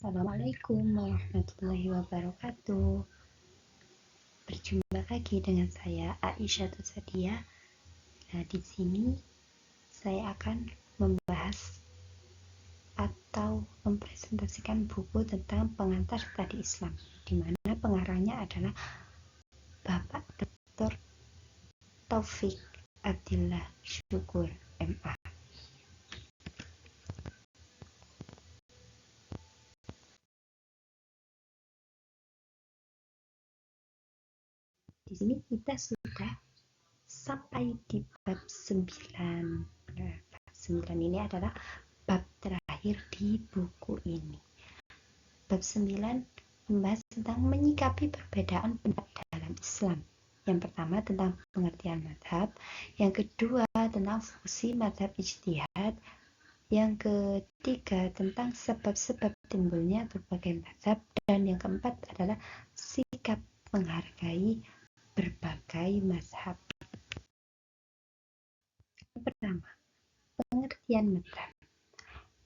Assalamualaikum warahmatullahi wabarakatuh. Berjumpa lagi dengan saya Aisyah Tusadia. Nah, di sini saya akan membahas atau mempresentasikan buku tentang pengantar studi Islam, di mana pengarangnya adalah Bapak Dr. Taufik Abdillah Syukur, MA. Di sini kita sudah sampai di bab 9. Nah, bab 9 ini adalah bab terakhir di buku ini. Bab 9 membahas tentang menyikapi perbedaan pendapat dalam Islam. Yang pertama tentang pengertian mazhab, yang kedua tentang fungsi mazhab ijtihad, yang ketiga tentang sebab-sebab timbulnya berbagai mazhab, dan yang keempat adalah sikap menghargai berbagai mazhab. Yang pertama, pengertian mazhab.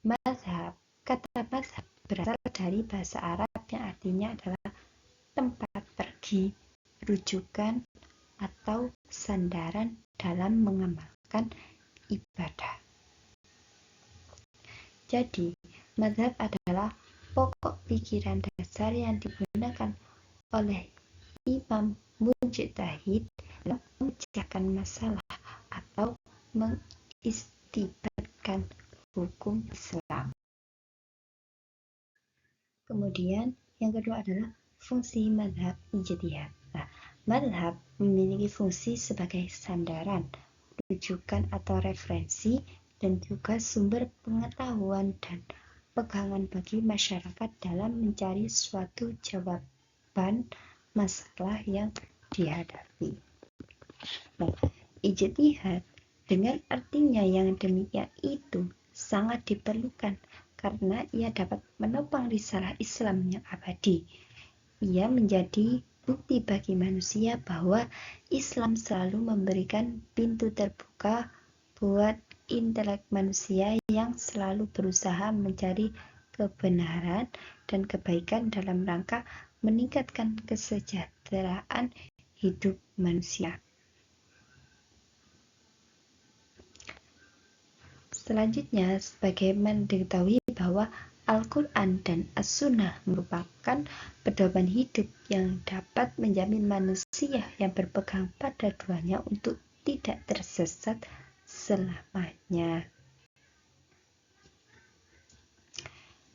Mazhab, kata mazhab berasal dari bahasa Arab yang artinya adalah tempat pergi, rujukan, atau sandaran dalam mengamalkan ibadah. Jadi, mazhab adalah pokok pikiran dasar yang digunakan oleh imam mujtahid dalam memecahkan masalah atau mengistibatkan hukum Islam. Kemudian yang kedua adalah fungsi mazhab ijtihad. Nah, mazhab memiliki fungsi sebagai sandaran, rujukan atau referensi, dan juga sumber pengetahuan dan pegangan bagi masyarakat dalam mencari suatu jawaban masalah yang dihadapi. Nah, ijtihad dengan artinya yang demikian itu sangat diperlukan karena ia dapat menopang risalah Islam yang abadi. Ia menjadi bukti bagi manusia bahwa Islam selalu memberikan pintu terbuka buat intelek manusia yang selalu berusaha mencari kebenaran dan kebaikan dalam rangka meningkatkan kesejahteraan hidup manusia. Selanjutnya, sebagaimana diketahui bahwa Al-Quran dan As-Sunnah merupakan pedoman hidup yang dapat menjamin manusia yang berpegang pada duanya untuk tidak tersesat selamanya.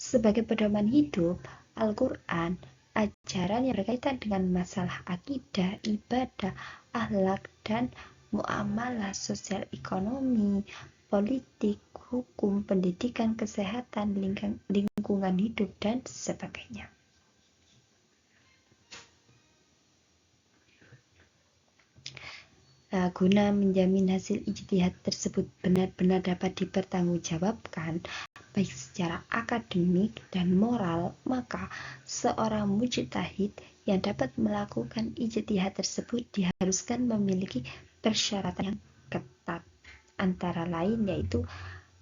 Sebagai pedoman hidup, Al-Quran, ajaran yang berkaitan dengan masalah akidah, ibadah, akhlak, dan muamalah sosial ekonomi, politik, hukum, pendidikan, kesehatan, lingkungan hidup, dan sebagainya. Nah, guna menjamin hasil ijtihad tersebut benar-benar dapat dipertanggungjawabkan baik secara akademik dan moral, maka seorang mujtahid yang dapat melakukan ijtihad tersebut diharuskan memiliki persyaratan yang ketat, antara lain yaitu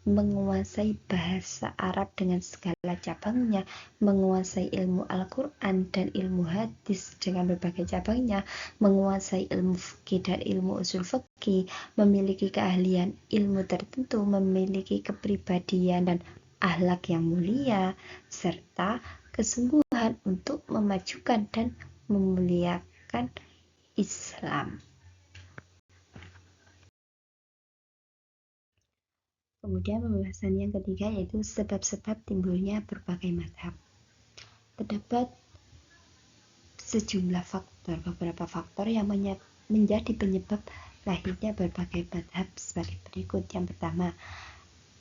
menguasai bahasa Arab dengan segala cabangnya, menguasai ilmu Al-Quran dan ilmu hadis dengan berbagai cabangnya, menguasai ilmu fikih dan ilmu usul fikih, memiliki keahlian ilmu tertentu, memiliki kepribadian dan akhlak yang mulia, serta kesungguhan untuk memajukan dan memuliakan Islam. Kemudian pembahasan yang ketiga yaitu sebab-sebab timbulnya berbagai mazhab. Terdapat sejumlah faktor, beberapa faktor yang menjadi penyebab lahirnya berbagai mazhab sebagai berikut. Yang pertama,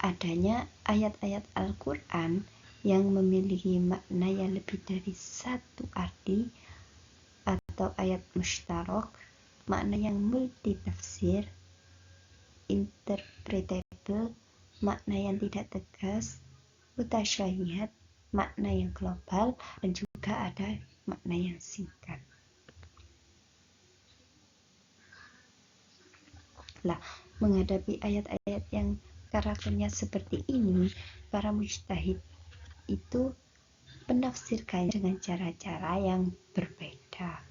adanya ayat-ayat Al-Quran yang memiliki makna yang lebih dari satu arti atau ayat musytarak, makna yang multitafsir, interpretable, makna yang tidak tegas, mutasyabihat, makna yang global, dan juga ada makna yang singkat. Menghadapi ayat-ayat yang karakternya seperti ini, para mujtahid itu menafsirkannya dengan cara-cara yang berbeda.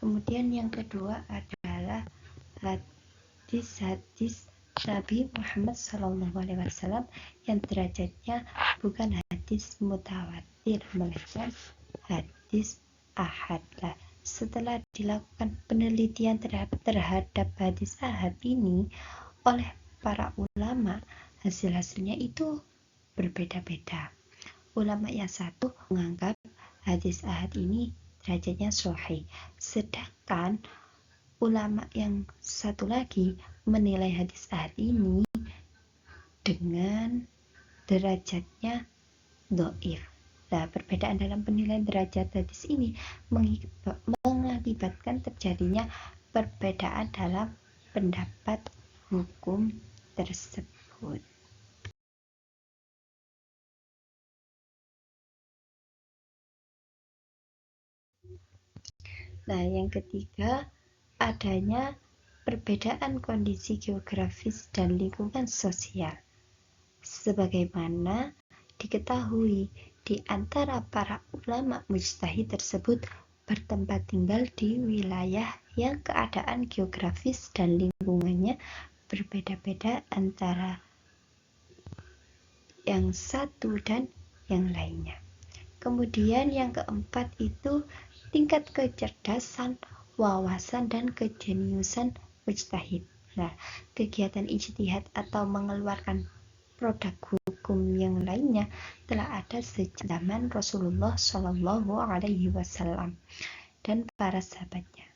Kemudian yang kedua adalah hadis-hadis Nabi Muhammad SAW yang derajatnya bukan hadis mutawatir, melainkan hadis ahad. Setelah dilakukan penelitian terhadap hadis ahad ini oleh para ulama, hasil-hasilnya itu berbeda-beda. Ulama yang satu menganggap hadis ahad ini derajatnya sahih, sedangkan ulama yang satu lagi menilai hadis ahad ini dengan derajatnya dhaif. Perbedaan dalam penilaian derajat hadis ini mengakibatkan terjadinya perbedaan dalam pendapat hukum tersebut. Yang ketiga, adanya perbedaan kondisi geografis dan lingkungan sosial. Sebagaimana diketahui, di antara para ulama mujtahid tersebut bertempat tinggal di wilayah yang keadaan geografis dan lingkungannya berbeda-beda antara yang satu dan yang lainnya. Kemudian yang keempat itu tingkat kecerdasan, wawasan, dan kejeniusan mujtahid. Kegiatan ijtihad atau mengeluarkan produk hukum yang lainnya telah ada sejak zaman Rasulullah SAW dan para sahabatnya.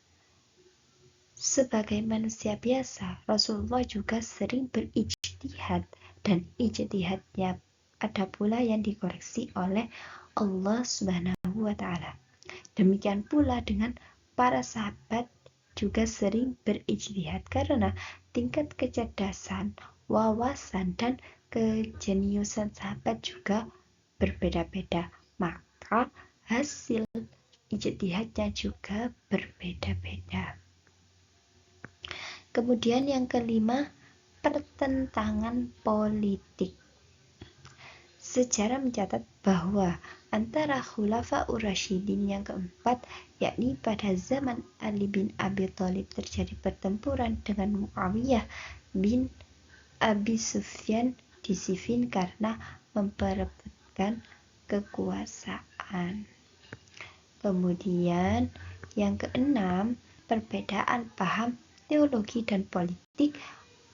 Sebagai manusia biasa, Rasulullah juga sering berijtihad, dan ijtihadnya ada pula yang dikoreksi oleh Allah Subhanahu wa Ta'ala. Demikian pula dengan para sahabat juga sering berijtihad karena tingkat kecerdasan, wawasan, dan kejeniusan sahabat juga berbeda-beda, maka hasil ijtihadnya juga berbeda-beda. Kemudian yang kelima, pertentangan politik. Sejarah mencatat bahwa antara Khulafaur Rasyidin yang keempat, yakni pada zaman Ali bin Abi Thalib, terjadi pertempuran dengan Muawiyah bin Abi Sufyan di Siffin karena memperebutkan kekuasaan. Kemudian yang keenam, perbedaan paham teologi dan politik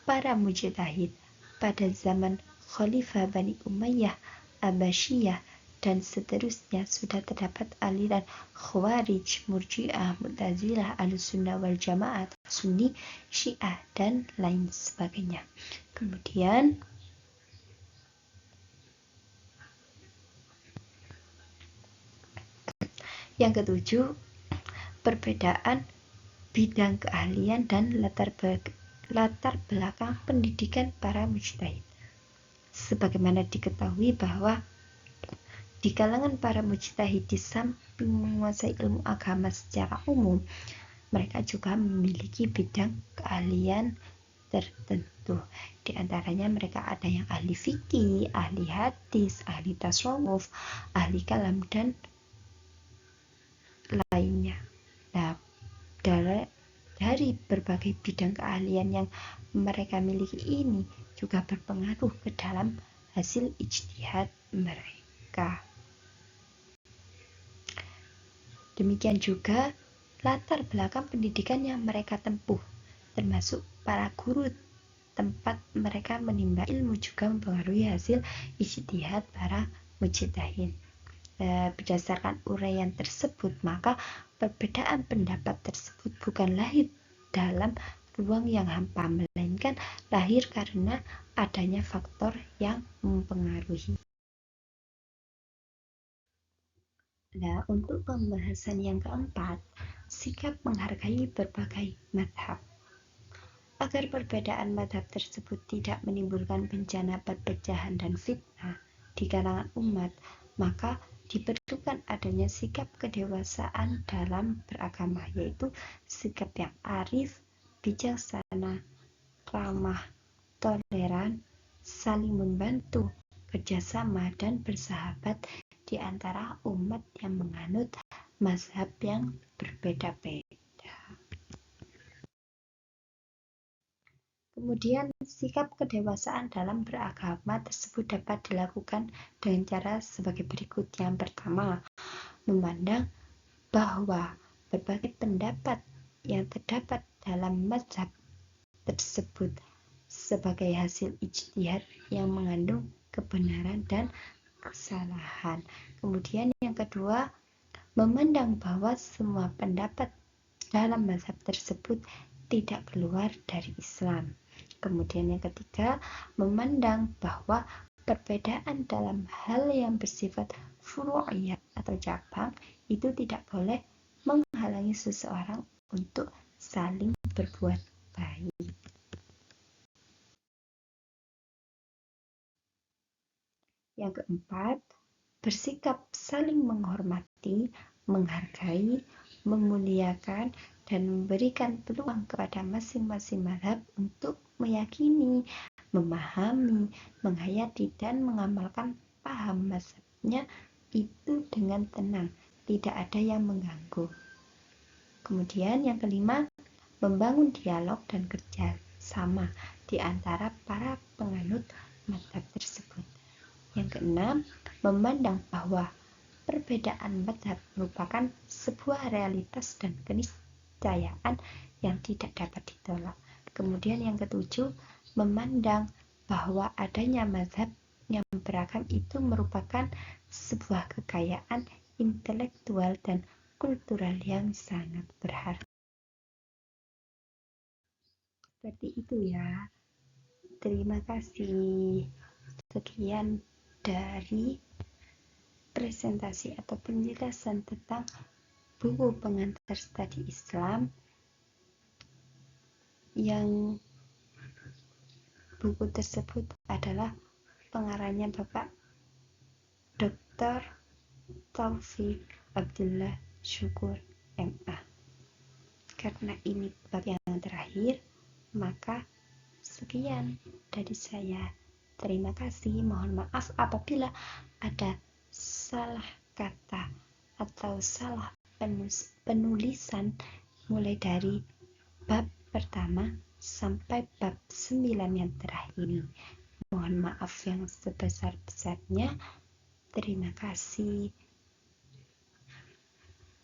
para mujtahid pada zaman Khalifah Bani Umayyah, Abbasiyah, dan seterusnya sudah terdapat aliran Khawarij, Murji'ah, Mu'tazilah, Ahlussunnah wal Jamaah, Sunni, Syiah, dan lain sebagainya. Kemudian yang ketujuh, perbedaan bidang keahlian dan latar belakang pendidikan para mujtahid. Sebagaimana diketahui bahwa di kalangan para mujtahid, di samping menguasai ilmu agama secara umum, mereka juga memiliki bidang keahlian tertentu. Di antaranya mereka ada yang ahli fikih, ahli hadis, ahli tasawuf, ahli kalam, dan lainnya. Dari berbagai bidang keahlian yang mereka miliki ini juga berpengaruh ke dalam hasil ijtihad mereka. Demikian juga latar belakang pendidikan yang mereka tempuh, termasuk para guru tempat mereka menimba ilmu, juga mempengaruhi hasil ijtihad para mujtahid. Berdasarkan uraian tersebut, maka perbedaan pendapat tersebut bukan lahir dalam ruang yang hampa, melainkan lahir karena adanya faktor yang mempengaruhi. Untuk pembahasan yang keempat, sikap menghargai berbagai mazhab. Agar perbedaan mazhab tersebut tidak menimbulkan bencana perpecahan dan fitnah di kalangan umat, maka diperlukan adanya sikap kedewasaan dalam beragama, yaitu sikap yang arif, bijaksana, ramah, toleran, saling membantu, kerjasama, dan bersahabat di antara umat yang menganut mazhab yang berbeda-beda. Kemudian, sikap kedewasaan dalam beragama tersebut dapat dilakukan dengan cara sebagai berikut. Yang pertama, memandang bahwa berbagai pendapat yang terdapat dalam mazhab tersebut sebagai hasil ijtihad yang mengandung kebenaran dan kesalahan. Kemudian yang kedua, memandang bahwa semua pendapat dalam mazhab tersebut tidak keluar dari Islam. Kemudian yang ketiga, memandang bahwa perbedaan dalam hal yang bersifat furu'iyah atau cabang itu tidak boleh menghalangi seseorang untuk saling berbuat baik. Yang keempat, bersikap saling menghormati, menghargai, memuliakan, dan memberikan peluang kepada masing-masing mazhab untuk meyakini, memahami, menghayati, dan mengamalkan paham mazhabnya itu dengan tenang, tidak ada yang mengganggu. Kemudian yang kelima, membangun dialog dan kerja sama di antara para penganut mazhab tersebut. Yang keenam, memandang bahwa perbedaan mazhab merupakan sebuah realitas dan keniscayaan yang tidak dapat ditolak. Kemudian yang ketujuh, memandang bahwa adanya mazhab yang beragam itu merupakan sebuah kekayaan intelektual dan kultural yang sangat berharga. Seperti itu ya. Terima kasih. Sekian dari presentasi atau penjelasan tentang buku pengantar studi Islam yang buku tersebut adalah pengarangnya Bapak Dr. Taufik Abdullah Syukur MA. Karena ini bab yang terakhir, maka sekian dari saya. Terima kasih. Mohon maaf apabila ada salah kata atau salah penulisan mulai dari bab pertama sampai bab 9 yang terakhir ini. Mohon maaf yang sebesar-besarnya. Terima kasih.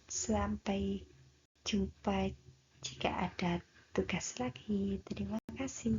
Sampai jumpa jika ada tugas lagi. Terima kasih.